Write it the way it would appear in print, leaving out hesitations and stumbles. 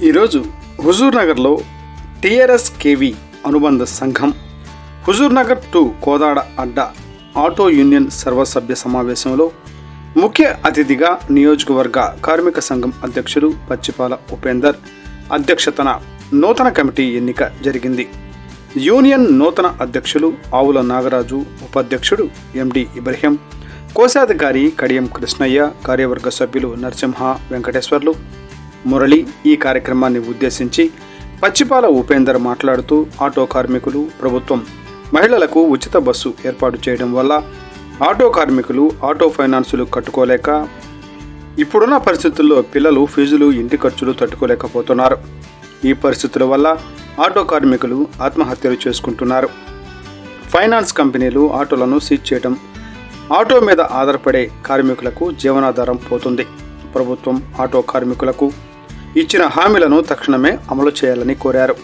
ఈరోజు హుజూర్ నగర్లో TRS KV అనుబంధ సంఘం Huzur Nagar to Kodad Adda auto union సర్వసభ్య సమావేశంలో ముఖ్య అతిథిగా నియోజకవర్గ కార్మిక సంఘం అధ్యక్షుడు పచ్చిపాల ఉపేందర్ అధ్యక్షతన నూతన కమిటీ ఎన్నిక జరిగింది. యూనియన్ నూతన అధ్యక్షులు ఆవుల నాగరాజు, ఉపాధ్యక్షుడు ఎండి ఇబ్రహీం, కోశాధికారి కడియం కృష్ణయ్య, కార్యవర్గ సభ్యులు నరసింహ, వెంకటేశ్వర్లు, మురళి. ఈ కార్యక్రమాన్ని ఉద్దేశించి పచ్చిపాల ఉపేందర్ మాట్లాడుతూ ఆటో కార్మికులు, ప్రభుత్వం మహిళలకు ఉచిత బస్సు ఏర్పాటు చేయడం వల్ల ఆటో కార్మికులు ఆటో ఫైనాన్సులు కట్టుకోలేక ఇప్పుడున్న పరిస్థితుల్లో పిల్లలు ఫీజులు, ఇంటి ఖర్చులు తట్టుకోలేకపోతున్నారు. ఈ పరిస్థితుల వల్ల ఆటో కార్మికులు ఆత్మహత్యలు చేసుకుంటున్నారు. ఫైనాన్స్ కంపెనీలు ఆటోలను సీజ్ చేయడం ఆటో మీద ఆధారపడే కార్మికులకు జీవనాధారం పోతుంది. ప్రభుత్వం ఆటో కార్మికులకు ఇచ్చిన హామీలను తక్షణమే అమలు చేయాలని కోరారు.